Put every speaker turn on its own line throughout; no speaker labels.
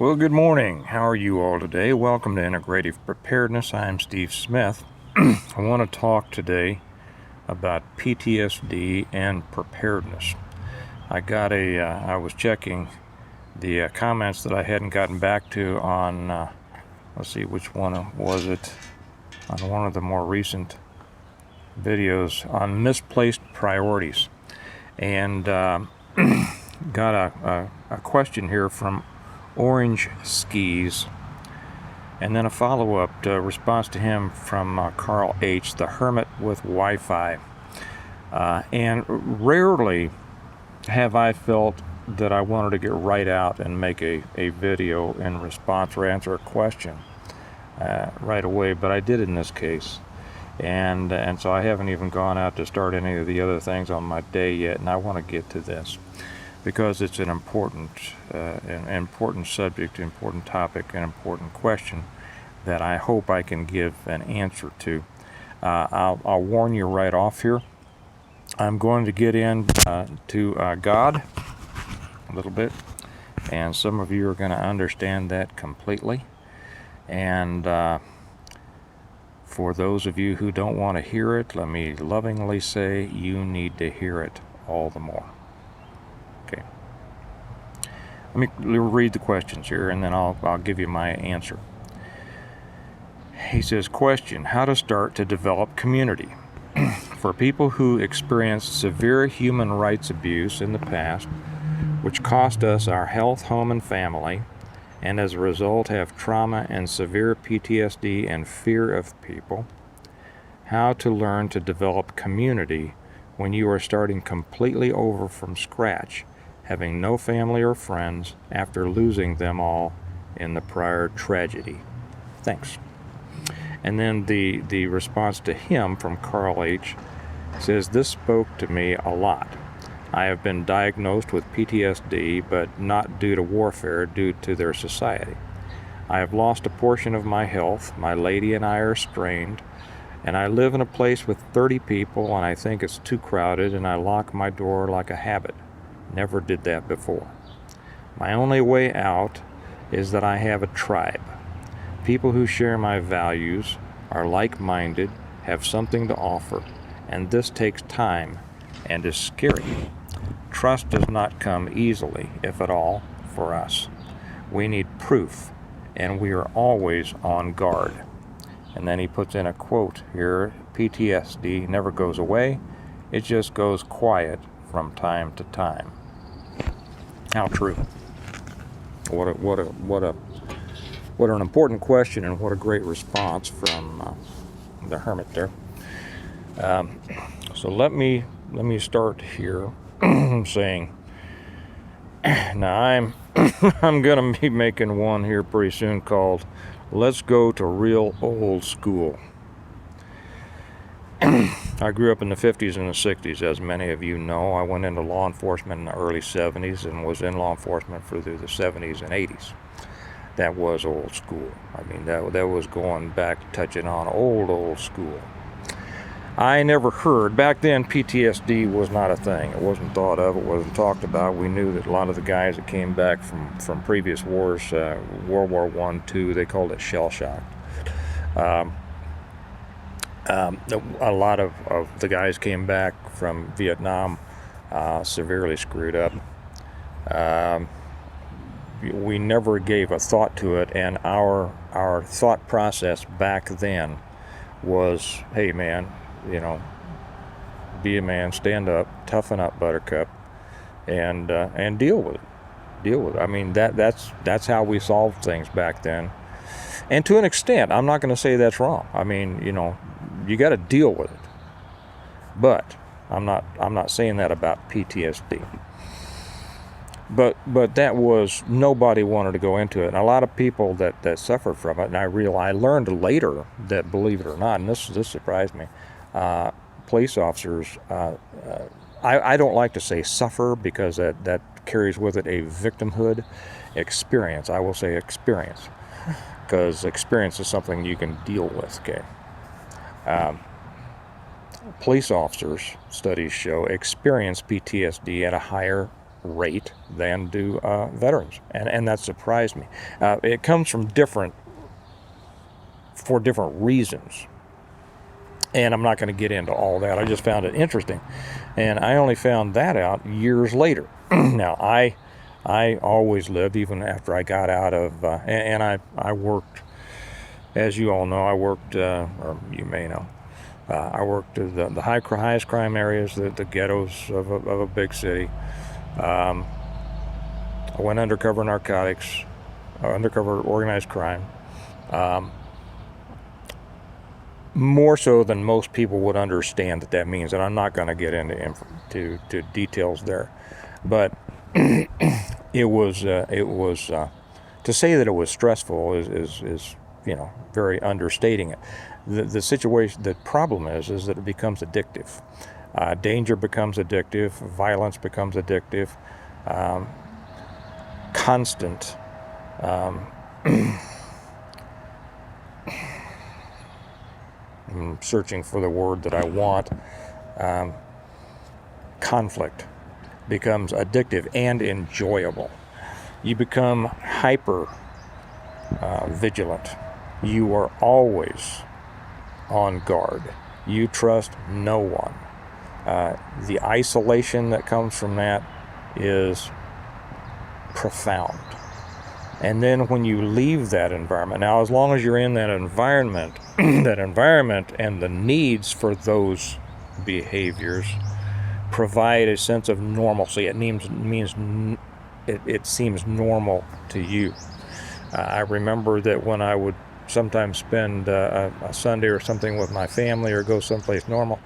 Well, good morning. How are you all today? Welcome to Integrative Preparedness. I'm Steve Smith. I want to talk today about PTSD and preparedness. I was checking the comments that I hadn't gotten back to on, let's see, which one was it? On one of the more recent videos on misplaced priorities. And got a question here from Orange Skis, and then a follow-up response to him from Carl H., the hermit with Wi-Fi. And rarely have I felt that I wanted to get right out and make a video in response or answer a question right away, but I did in this case. And so I haven't even gone out to start any of the other things on my day yet, and I want to get to this because it's an important subject, important topic, an important question that I hope I can give an answer to. I'll warn you right off here. I'm going to get into God a little bit, and some of you are going to understand that completely. And for those of you who don't want to hear it, let me lovingly say you need to hear it all the more. Okay. Let me read the questions here, and then I'll give you my answer. He says, question, how to start to develop community. For people who experienced severe human rights abuse in the past, which cost us our health, home, and family, and as a result have trauma and severe PTSD and fear of people, how to learn to develop community when you are starting completely over from scratch, having no family or friends after losing them all in the prior tragedy. Thanks. And then the response to him from Carl H. says, this spoke to me a lot. I have been diagnosed with PTSD, but not due to warfare, due to their society. I have lost a portion of my health. My lady and I are strained, and I live in a place with 30 people, and I think it's too crowded, and I lock my door like a habit. Never did that before. My only way out is that I have a tribe. People who share my values, are like-minded, have something to offer, and this takes time and is scary. Trust does not come easily, if at all, for us. We need proof, and we are always on guard. And then he puts in a quote here, PTSD never goes away, it just goes quiet from time to time. How true. What an important question, and what a great response from the hermit there. So let me start here saying, now I'm gonna be making one here pretty soon called Let's Go to Real Old School. I grew up in the 50s and the 60s, as many of you know. I went into law enforcement in the early 70s and was in law enforcement through the 70s and 80s. That was old school. I mean, that was going back, touching on old school. I never heard, back then PTSD was not a thing. It wasn't thought of, it wasn't talked about. We knew that a lot of the guys that came back from previous wars, World War I, II, they called it shell shock. A lot of the guys came back from Vietnam severely screwed up. We never gave a thought to it, and our thought process back then was, hey man, be a man, stand up, toughen up, buttercup, and deal with it. I mean, that's how we solved things back then. And to an extent, I'm not going to say that's wrong. I mean, you got to deal with it. But I'm not saying that about PTSD. But that was, nobody wanted to go into it. And a lot of people that suffered from it, and I learned later that, believe it or not, and this surprised me, police officers, I don't like to say suffer, because that carries with it a victimhood experience. I will say experience, because experience is something you can deal with, okay? Police officers, studies show, experience PTSD at a higher rate than do veterans, and that surprised me. It comes from for different reasons, and I'm not going to get into all that. I just found it interesting, and I only found that out years later. Now, I always lived, even after I got out of, and I worked, as you all know, or you may know, I worked the highest crime areas, the ghettos of a big city. I went undercover narcotics, undercover organized crime. More so than most people would understand that means, and I'm not going to get into details there, but it was to say that it was stressful is very understating it. The situation, the problem is that it becomes addictive. Danger becomes addictive. Violence becomes addictive. Constant. I'm searching for the word that I want. Conflict becomes addictive and enjoyable. You become hyper vigilant. You are always on guard. You trust no one. The isolation that comes from that is profound. And then when you leave that environment, now as long as you're in that environment, that environment and the needs for those behaviors provide a sense of normalcy. It seems normal to you. I remember that when I would sometimes spend a Sunday or something with my family or go someplace normal,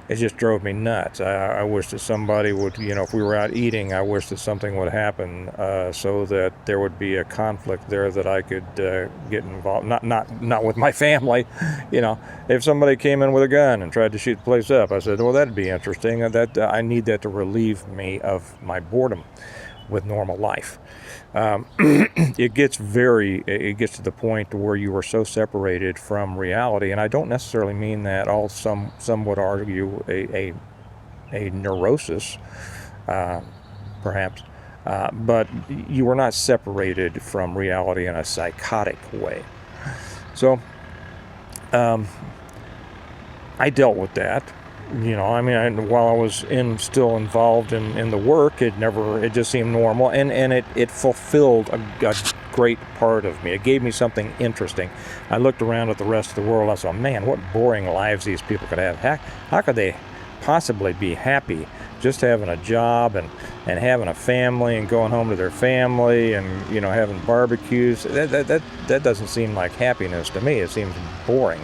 it just drove me nuts. I wish that somebody would, if we were out eating, I wish that something would happen so that there would be a conflict there that I could get involved. Not with my family, If somebody came in with a gun and tried to shoot the place up, I said, well, that'd be interesting. I need that to relieve me of my boredom with normal life. It gets to the point where you are so separated from reality, and I don't necessarily mean that some would argue a neurosis, perhaps, but you are not separated from reality in a psychotic way. So I dealt with that. While I was still involved in the work, it just seemed normal, and it fulfilled a great part of me. It gave me something interesting. I looked around at the rest of the world. I saw, man, what boring lives these people could have. How could they possibly be happy just having a job and having a family and going home to their family and having barbecues? That doesn't seem like happiness to me. It seems boring.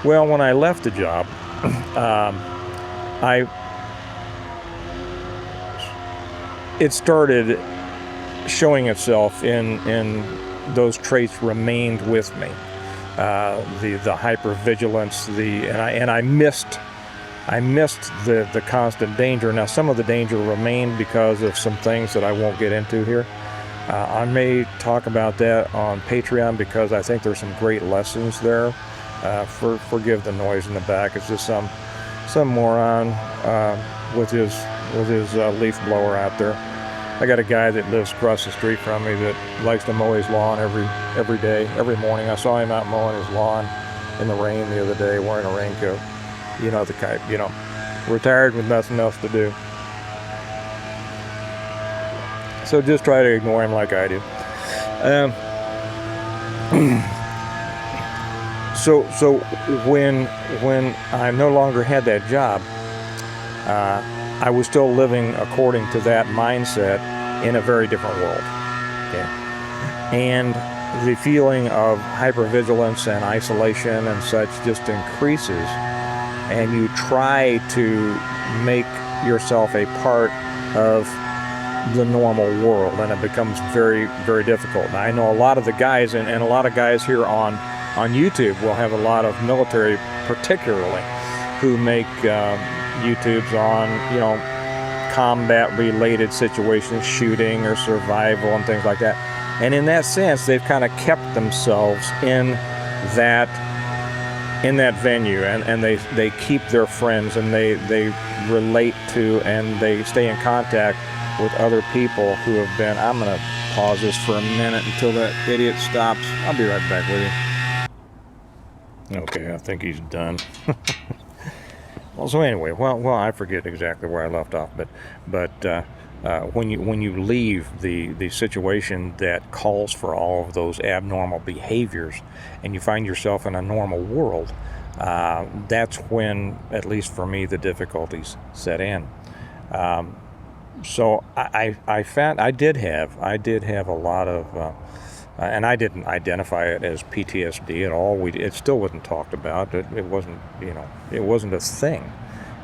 Well, when I left the job, it started showing itself in those traits remained with me. The hypervigilance, I missed the constant danger. Now, some of the danger remained because of some things that I won't get into here. I may talk about that on Patreon because I think there's some great lessons there. Forgive the noise in the back. It's just some moron with his leaf blower out there. I got a guy that lives across the street from me that likes to mow his lawn every day, every morning. I saw him out mowing his lawn in the rain the other day, wearing a raincoat. The type. Retired with nothing else to do. So just try to ignore him like I do. So when I no longer had that job, I was still living according to that mindset in a very different world. Okay? And the feeling of hypervigilance and isolation and such just increases, and you try to make yourself a part of the normal world, and it becomes very, very difficult. And I know a lot of the guys, and a lot of guys here on YouTube will have a lot of military, particularly, who make YouTubes on, combat-related situations, shooting or survival and things like that. And in that sense, they've kind of kept themselves in that venue, and they keep their friends, and they relate to, and they stay in contact with other people who have been. I'm going to pause this for a minute until that idiot stops. I'll be right back with you. Okay, I think he's done. Well, so anyway, well, I forget exactly where I left off, but when you leave the situation that calls for all of those abnormal behaviors, and you find yourself in a normal world, that's when, at least for me, the difficulties set in. So I found I did have a lot of. And I didn't identify it as PTSD at all. It still wasn't talked about. It wasn't, it wasn't a thing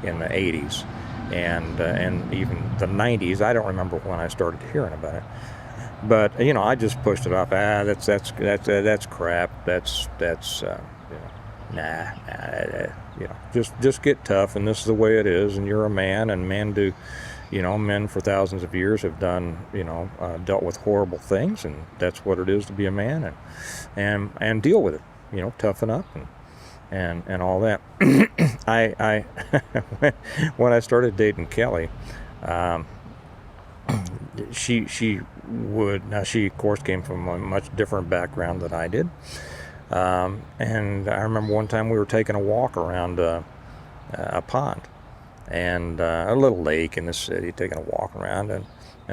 in the 80s, and even the 90s. I don't remember when I started hearing about it. But I just pushed it off. That's crap. That's just get tough, and this is the way it is. And you're a man, and men do. Men for thousands of years have done, dealt with horrible things, and that's what it is to be a man, and deal with it, toughen up and all that. I when I started dating Kelly, she of course came from a much different background than I did, and I remember one time we were taking a walk around a pond. And a little lake in the city, taking a walk around, and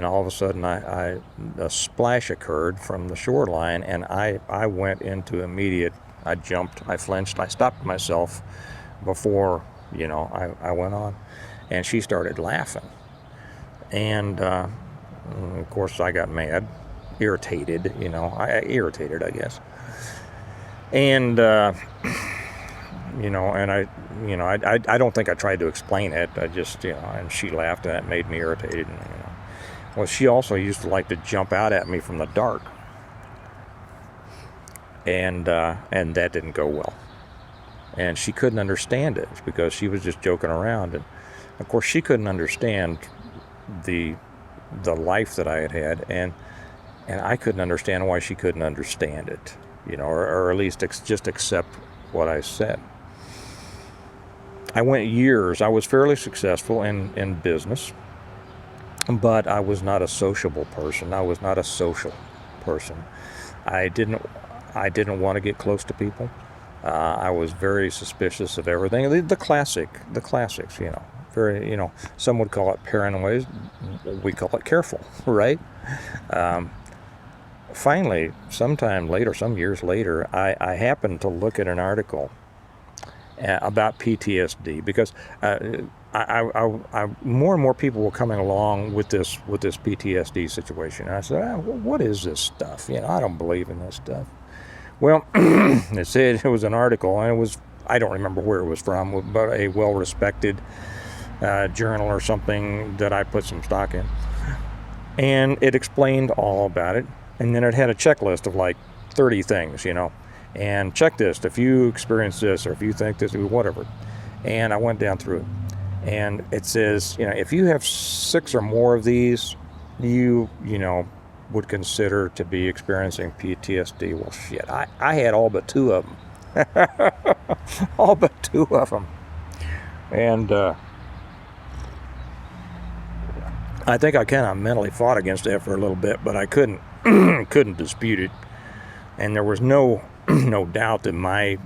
all of a sudden a splash occurred from the shoreline, and I went into immediate. I jumped, I flinched, I stopped myself before I went on, and she started laughing, and of course I got mad, irritated, irritated, I guess, and. And I don't think I tried to explain it. I just, and she laughed, and that made me irritated. Well, she also used to like to jump out at me from the dark, and that didn't go well. And she couldn't understand it because she was just joking around, and of course she couldn't understand the life that I had, and I couldn't understand why she couldn't understand it, or at least just accept what I said. I went years. I was fairly successful in business, but I was not a sociable person. I was not a social person. I didn't want to get close to people. I was very suspicious of everything. The classics, very, some would call it paranoid. We call it careful, right? Finally, sometime later, some years later, I happened to look at an article about PTSD because I more and more people were coming along with this PTSD situation. And I said, what is this stuff? I don't believe in this stuff. Well, it said it was an article, and I don't remember where it was from, but a well-respected journal or something that I put some stock in. And it explained all about it. And then it had a checklist of like 30 things, and check this if you experience this, or if you think this, whatever. And I went down through it, and it says, if you have 6 or more of these, you would consider to be experiencing PTSD. Well, shit, I had all but 2 of them. All but 2 of them. And I think I kind of mentally fought against that for a little bit, but I couldn't dispute it. And there was no doubt that my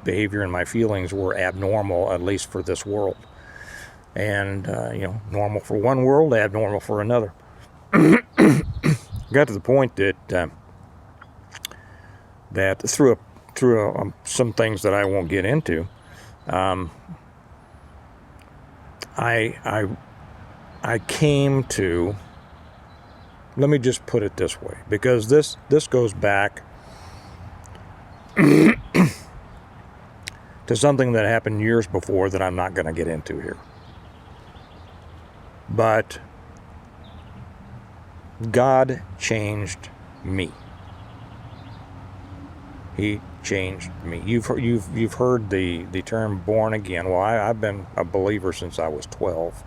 behavior and my feelings were abnormal, at least for this world. And normal for one world, abnormal for another. Got to the point that through some things that I won't get into, I came to. Let me just put it this way, because this goes back to something that happened years before that I'm not going to get into here. But God changed me. He changed me. You've heard the term born again. Well, I've been a believer since I was 12.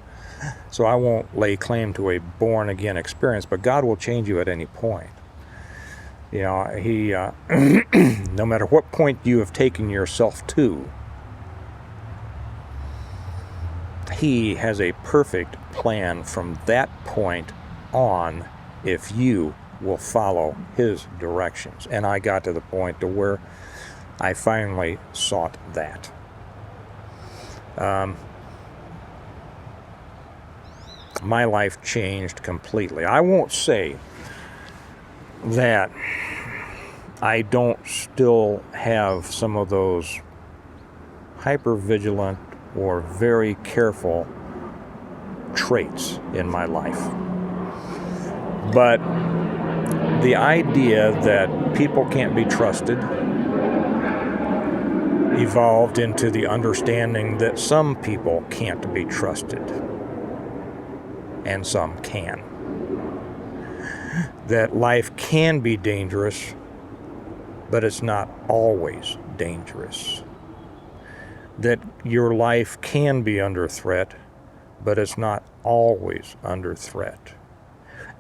So I won't lay claim to a born again experience, but God will change you at any point. He no matter what point you have taken yourself to, He has a perfect plan from that point on if you will follow his directions. And I got to the point to where I finally sought that. My life changed completely. I won't say that I don't still have some of those hyper-vigilant or very careful traits in my life. But the idea that people can't be trusted evolved into the understanding that some people can't be trusted and some can. That life can be dangerous, but it's not always dangerous. That your life can be under threat, but it's not always under threat.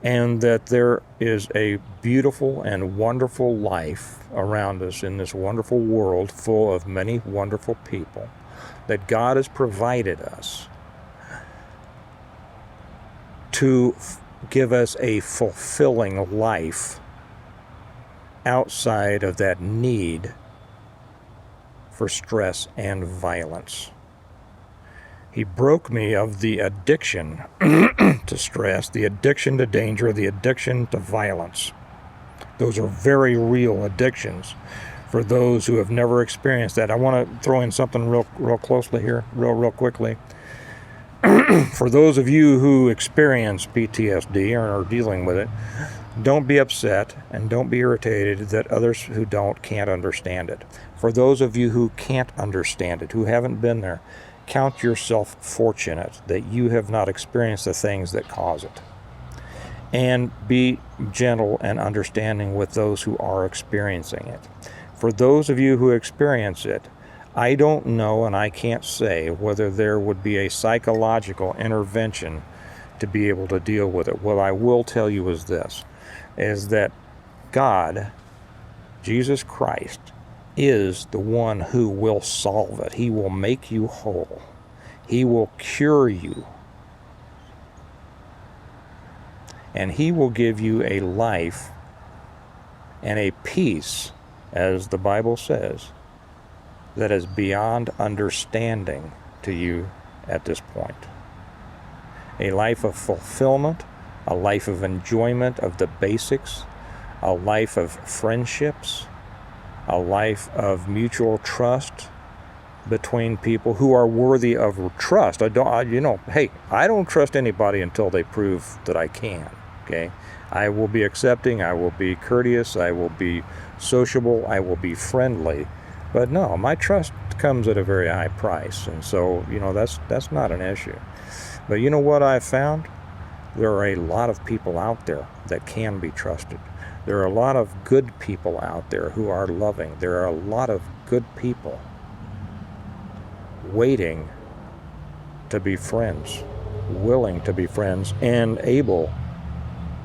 And that there is a beautiful and wonderful life around us in this wonderful world full of many wonderful people that God has provided us to give us a fulfilling life outside of that need for stress and violence. He broke me of the addiction to stress, the addiction to danger, the addiction to violence. Those are very real addictions for those who have never experienced that. I want to throw in something real closely here, real quickly. For those of you who experience PTSD or are dealing with it, don't be upset and don't be irritated that others who can't understand it. For those of you who can't understand it, who haven't been there, count yourself fortunate that you have not experienced the things that cause it. And be gentle and understanding with those who are experiencing it. For those of you who experience it, I don't know and I can't say whether there would be a psychological intervention to be able to deal with it. What I will tell you is this, is that God, Jesus Christ, is the one who will solve it. He will make you whole. He will cure you. And he will give you a life and a peace, as the Bible says, that is beyond understanding to you at this point. A life of fulfillment, a life of enjoyment of the basics, a life of friendships, a life of mutual trust between people who are worthy of trust. I don't trust anybody until they prove that I can, okay? I will be accepting, I will be courteous, I will be sociable, I will be friendly. But no, my trust comes at a very high price, and so, that's not an issue. But you know what I've found? There are a lot of people out there that can be trusted. There are a lot of good people out there who are loving. There are a lot of good people waiting to be friends, willing to be friends, and able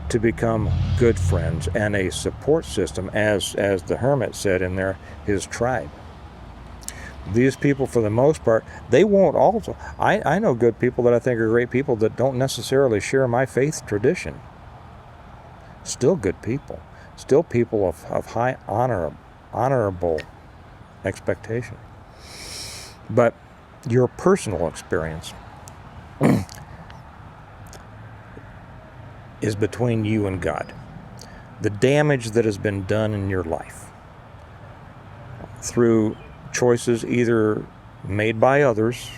to become good friends and a support system, as the hermit said in his tribe. These people, for the most part, they won't also. I know good people that I think are great people that don't necessarily share my faith tradition. Still good people. Still people of high honorable expectation. But your personal experience is between you and God. The damage that has been done in your life through choices either made by others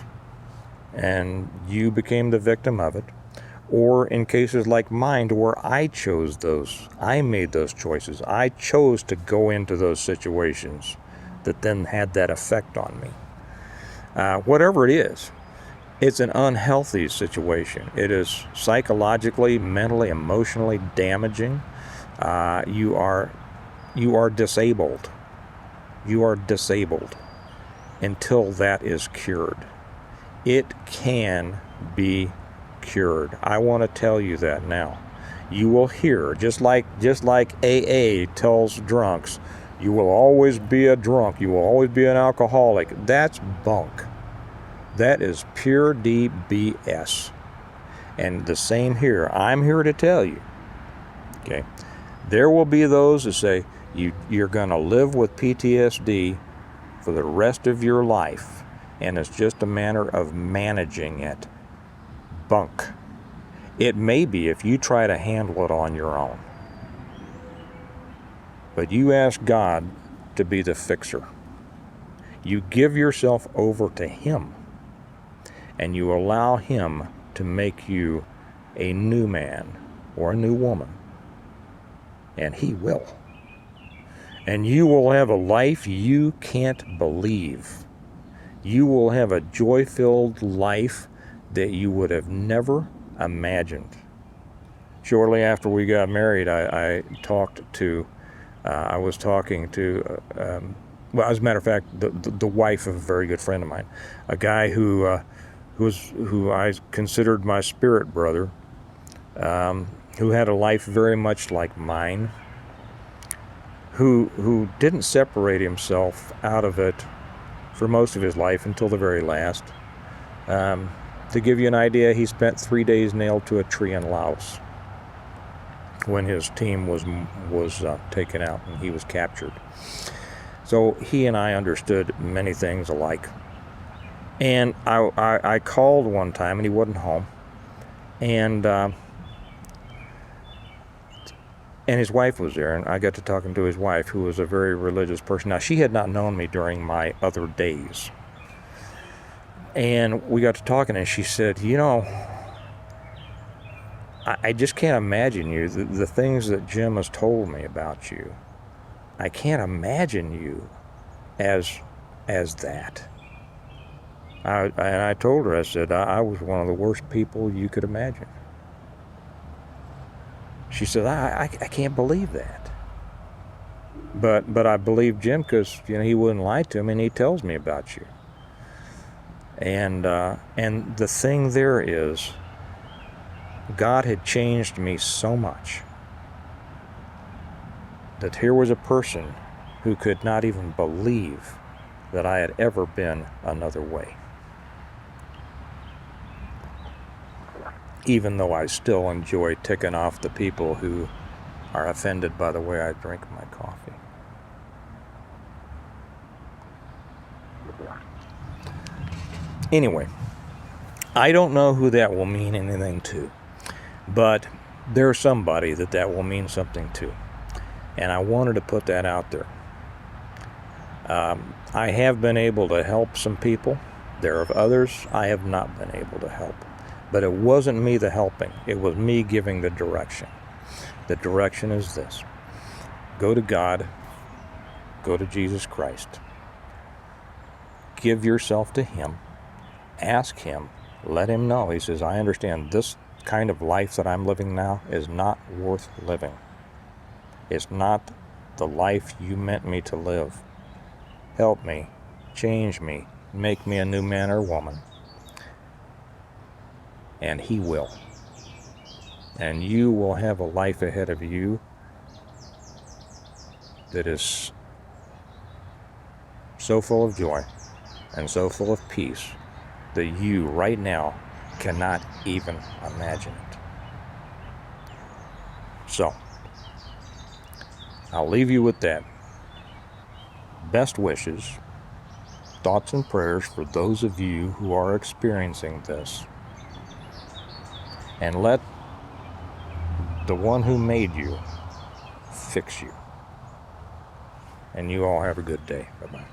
and you became the victim of it, or in cases like mine where I made those choices. I chose to go into those situations that then had that effect on me. Whatever it is, it's an unhealthy situation. It is psychologically, mentally, emotionally damaging. You are disabled. You are disabled until that is cured. It can be cured. I want to tell you that now. You will hear, just like AA tells drunks, you will always be a drunk, you will always be an alcoholic. That's bunk. That is pure DBS. And the same here. I'm here to tell you, okay, there will be those who say you're going to live with PTSD for the rest of your life, and it's just a matter of managing it. Bunk. It may be if you try to handle it on your own. But you ask God to be the fixer. You give yourself over to Him, and you allow Him to make you a new man or a new woman. And He will. And you will have a life you can't believe. You will have a joy-filled life that you would have never imagined. Shortly after we got married, I was talking to, well, as a matter of fact, the wife of a very good friend of mine, a guy who I considered my spirit brother, who had a life very much like mine, who didn't separate himself out of it for most of his life until the very last. To give you an idea, he spent 3 days nailed to a tree in Laos when his team was taken out and he was captured. So he and I understood many things alike. And I called one time and he wasn't home. And his wife was there, and I got to talking to his wife, who was a very religious person. Now, she had not known me during my other days. And we got to talking, and she said, you know, I just can't imagine you, the things that Jim has told me about you. I can't imagine you as that. And I told her, I said, I was one of the worst people you could imagine. She said, I can't believe that. But I believe Jim because, you know, he wouldn't lie to me, and he tells me about you. And the thing there is, God had changed me so much that here was a person who could not even believe that I had ever been another way. Even though I still enjoy ticking off the people who are offended by the way I drink my coffee. Anyway, I don't know who that will mean anything to, but there's somebody that will mean something to. And I wanted to put that out there. I have been able to help some people. There are others I have not been able to help. But it wasn't me the helping. It was me giving the direction. The direction is this. Go to God. Go to Jesus Christ. Give yourself to Him. Ask Him. Let Him know. He says, I understand this kind of life that I'm living now is not worth living. It's not the life you meant me to live. Help me. Change me. Make me a new man or woman. And He will. And you will have a life ahead of you that is so full of joy and so full of peace that you right now cannot even imagine it. So, I'll leave you with that. Best wishes, thoughts and prayers for those of you who are experiencing this. And let the one who made you fix you. And you all have a good day. Bye-bye.